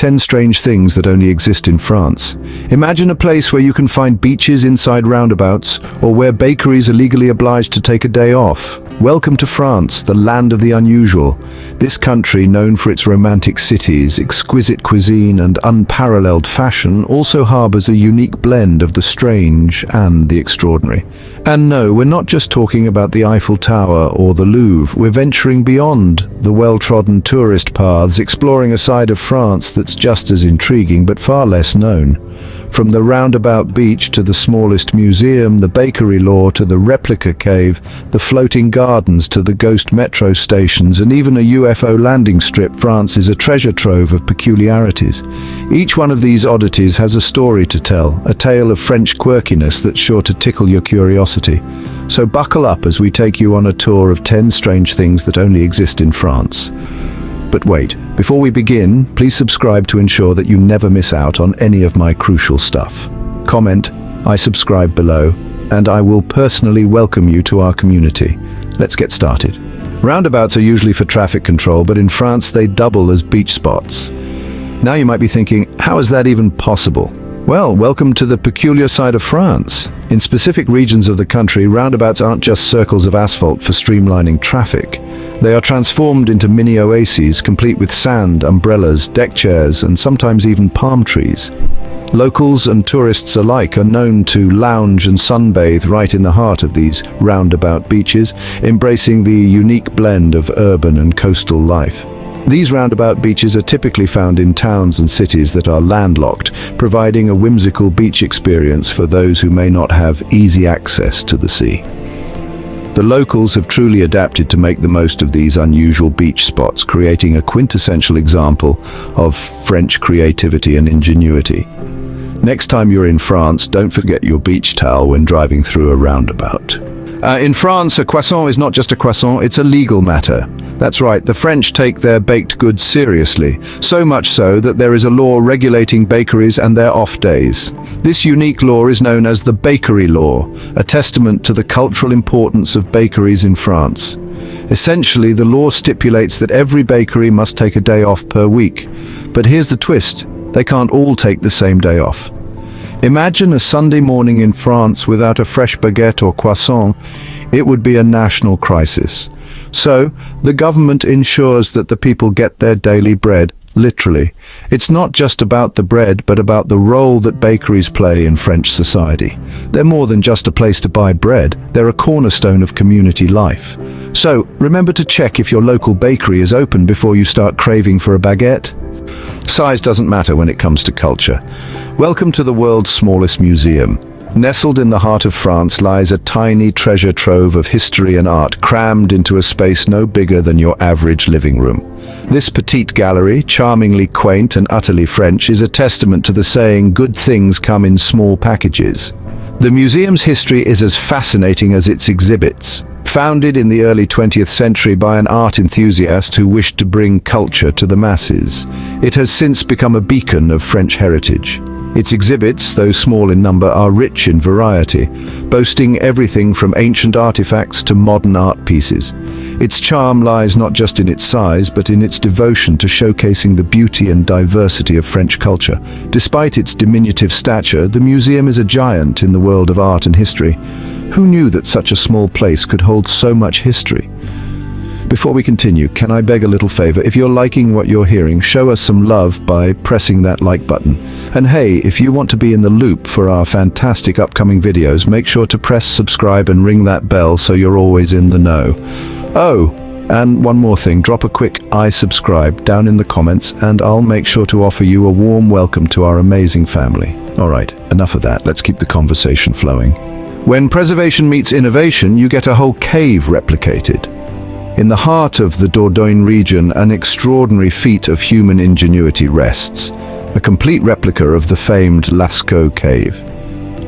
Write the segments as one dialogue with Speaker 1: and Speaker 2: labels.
Speaker 1: 10 strange things that only exist in France. Imagine a place where you can find beaches inside roundabouts, or where bakeries are legally obliged to take a day off. Welcome to France, the land of the unusual. This country, known for its romantic cities, exquisite cuisine, and unparalleled fashion, also harbors a unique blend of the strange and the extraordinary. And no, we're not just talking about the Eiffel Tower or the Louvre. We're venturing beyond the well-trodden tourist paths, exploring a side of France that's just as intriguing but far less known. From the Roundabout Beach to the smallest museum, the bakery law to the Replica cave, the floating gardens to the ghost metro stations, and even a UFO landing strip, France is a treasure trove of peculiarities. Each one of these oddities has a story to tell, a tale of French quirkiness that's sure to tickle your curiosity. So buckle up as we take you on a tour of 10 strange things that only exist in France. But wait, before we begin, please subscribe to ensure that you never miss out on any of my crucial stuff. Comment, "I subscribe" below, and I will personally welcome you to our community. Let's get started. Roundabouts are usually for traffic control, but in France they double as beach spots. Now you might be thinking, how is that even possible? Well, welcome to the peculiar side of France. In specific regions of the country, roundabouts aren't just circles of asphalt for streamlining traffic. They are transformed into mini oases, complete with sand, umbrellas, deck chairs, and sometimes even palm trees. Locals and tourists alike are known to lounge and sunbathe right in the heart of these roundabout beaches, embracing the unique blend of urban and coastal life. These roundabout beaches are typically found in towns and cities that are landlocked, providing a whimsical beach experience for those who may not have easy access to the sea. The locals have truly adapted to make the most of these unusual beach spots, creating a quintessential example of French creativity and ingenuity. Next time you're in France, don't forget your beach towel when driving through a roundabout. In France, a croissant is not just a croissant, it's a legal matter. That's right, the French take their baked goods seriously, so much so that there is a law regulating bakeries and their off days. This unique law is known as the bakery law, a testament to the cultural importance of bakeries in France. Essentially, the law stipulates that every bakery must take a day off per week. But here's the twist, they can't all take the same day off. Imagine a Sunday morning in France without a fresh baguette or croissant. It would be a national crisis. So, the government ensures that the people get their daily bread, literally. It's not just about the bread, but about the role that bakeries play in French society. They're more than just a place to buy bread, they're a cornerstone of community life. So, remember to check if your local bakery is open before you start craving for a baguette. Size doesn't matter when it comes to culture. Welcome to the world's smallest museum. Nestled in the heart of France lies a tiny treasure trove of history and art, crammed into a space no bigger than your average living room. This petite gallery, charmingly quaint and utterly French, is a testament to the saying, "Good things come in small packages." The museum's history is as fascinating as its exhibits. Founded in the early 20th century by an art enthusiast who wished to bring culture to the masses, it has since become a beacon of French heritage. Its exhibits, though small in number, are rich in variety, boasting everything from ancient artifacts to modern art pieces. Its charm lies not just in its size, but in its devotion to showcasing the beauty and diversity of French culture. Despite its diminutive stature, the museum is a giant in the world of art and history. Who knew that such a small place could hold so much history? Before we continue, can I beg a little favor? If you're liking what you're hearing, show us some love by pressing that like button. And hey, if you want to be in the loop for our fantastic upcoming videos, make sure to press subscribe and ring that bell so you're always in the know. Oh, and one more thing, drop a quick "I subscribe" down in the comments and I'll make sure to offer you a warm welcome to our amazing family. Alright, enough of that, let's keep the conversation flowing. When preservation meets innovation, you get a whole cave replicated. In the heart of the Dordogne region, an extraordinary feat of human ingenuity rests, a complete replica of the famed Lascaux cave.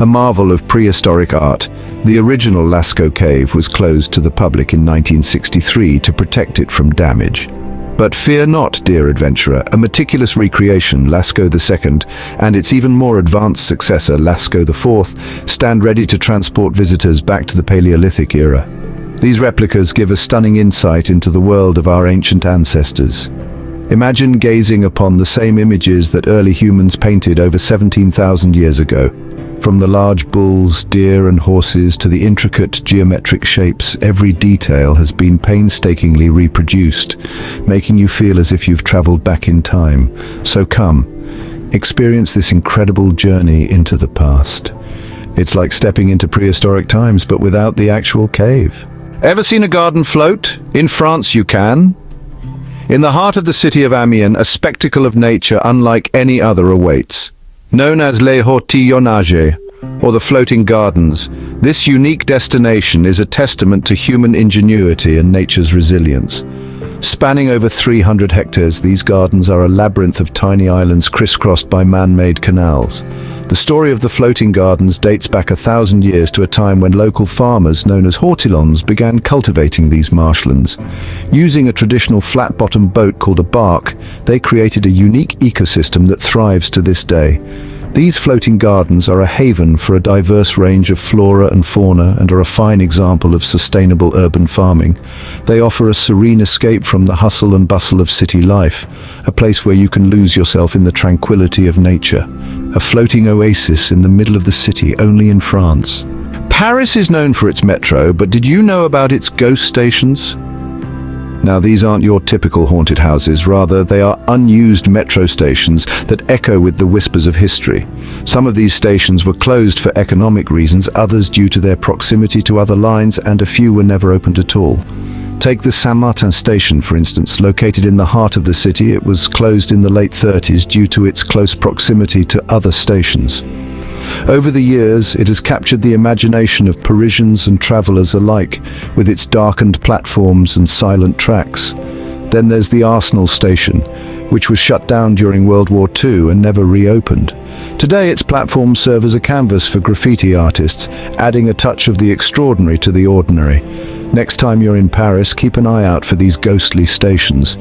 Speaker 1: A marvel of prehistoric art, the original Lascaux cave was closed to the public in 1963 to protect it from damage. But fear not, dear adventurer, a meticulous recreation, Lascaux II, and its even more advanced successor, Lascaux IV, stand ready to transport visitors back to the Paleolithic era. These replicas give a stunning insight into the world of our ancient ancestors. Imagine gazing upon the same images that early humans painted over 17,000 years ago. From the large bulls, deer and horses to the intricate geometric shapes, every detail has been painstakingly reproduced, making you feel as if you've traveled back in time. So come, experience this incredible journey into the past. It's like stepping into prehistoric times, but without the actual cave. Ever seen a garden float? In France you can. In the heart of the city of Amiens, a spectacle of nature unlike any other awaits. Known as Les Hortillonnages, or the floating gardens, this unique destination is a testament to human ingenuity and nature's resilience. Spanning over 300 hectares, these gardens are a labyrinth of tiny islands crisscrossed by man-made canals. The story of the floating gardens dates back 1,000 years to a time when local farmers, known as hortillons, began cultivating these marshlands. Using a traditional flat-bottomed boat called a bark, they created a unique ecosystem that thrives to this day. These floating gardens are a haven for a diverse range of flora and fauna and are a fine example of sustainable urban farming. They offer a serene escape from the hustle and bustle of city life, a place where you can lose yourself in the tranquility of nature. A floating oasis in the middle of the city, only in France. Paris is known for its metro, but did you know about its ghost stations? Now, these aren't your typical haunted houses, rather they are unused metro stations that echo with the whispers of history. Some of these stations were closed for economic reasons, others due to their proximity to other lines, and a few were never opened at all. Take the Saint-Martin station, for instance. Located in the heart of the city, it was closed in the late 30s due to its close proximity to other stations. Over the years, it has captured the imagination of Parisians and travelers alike, with its darkened platforms and silent tracks. Then there's the Arsenal station, which was shut down during World War II and never reopened. Today, its platforms serve as a canvas for graffiti artists, adding a touch of the extraordinary to the ordinary. Next time you're in Paris, keep an eye out for these ghostly stations.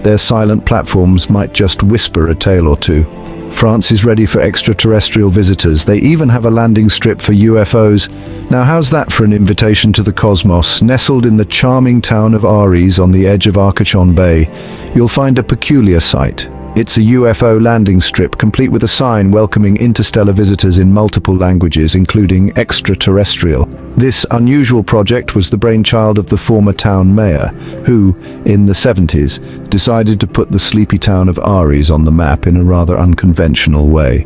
Speaker 1: Their silent platforms might just whisper a tale or two. France is ready for extraterrestrial visitors. They even have a landing strip for UFOs. Now how's that for an invitation to the cosmos? Nestled in the charming town of Aries on the edge of Arcachon Bay, you'll find a peculiar sight. It's a UFO landing strip, complete with a sign welcoming interstellar visitors in multiple languages, including extraterrestrial. This unusual project was the brainchild of the former town mayor, who, in the 70s, decided to put the sleepy town of Aries on the map in a rather unconventional way.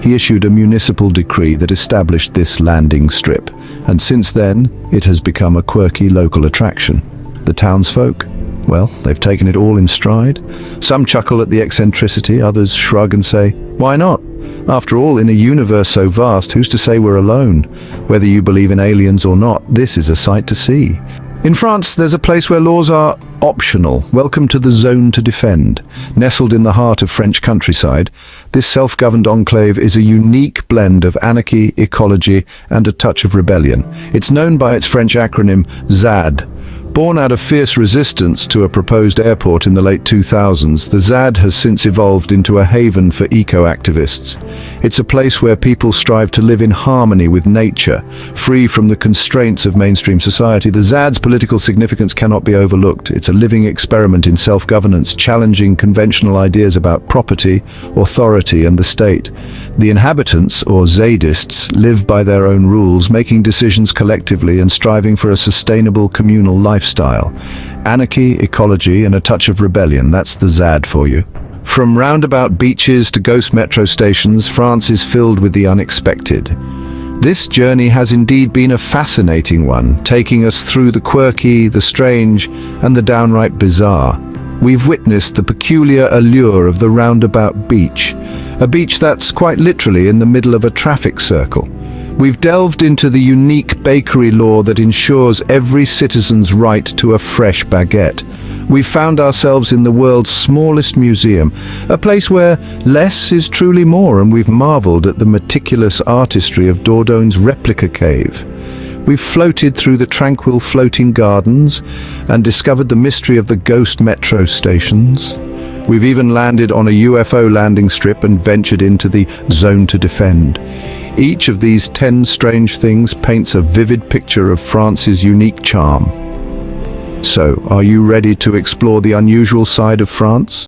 Speaker 1: He issued a municipal decree that established this landing strip, and since then, it has become a quirky local attraction. The townsfolk? Well, they've taken it all in stride. Some chuckle at the eccentricity, others shrug and say, why not? After all, in a universe so vast, who's to say we're alone? Whether you believe in aliens or not, this is a sight to see. In France, there's a place where laws are optional. Welcome to the Zone to Defend. Nestled in the heart of French countryside, this self-governed enclave is a unique blend of anarchy, ecology, and a touch of rebellion. It's known by its French acronym ZAD. Born out of fierce resistance to a proposed airport in the late 2000s, the ZAD has since evolved into a haven for eco-activists. It's a place where people strive to live in harmony with nature, free from the constraints of mainstream society. The ZAD's political significance cannot be overlooked. It's a living experiment in self-governance, challenging conventional ideas about property, authority, and the state. The inhabitants, or Zadists, live by their own rules, making decisions collectively and striving for a sustainable communal lifestyle. Anarchy, ecology, and a touch of rebellion, that's the ZAD for you. From roundabout beaches to ghost metro stations, France is filled with the unexpected. This journey has indeed been a fascinating one, taking us through the quirky, the strange, and the downright bizarre. We've witnessed the peculiar allure of the Roundabout Beach, a beach that's quite literally in the middle of a traffic circle. We've delved into the unique bakery law that ensures every citizen's right to a fresh baguette. We've found ourselves in the world's smallest museum, a place where less is truly more, and we've marveled at the meticulous artistry of Dordogne's Replica cave. We've floated through the tranquil floating gardens and discovered the mystery of the ghost metro stations. We've even landed on a UFO landing strip and ventured into the Zone to Defend. Each of these 10 strange things paints a vivid picture of France's unique charm. So, are you ready to explore the unusual side of France?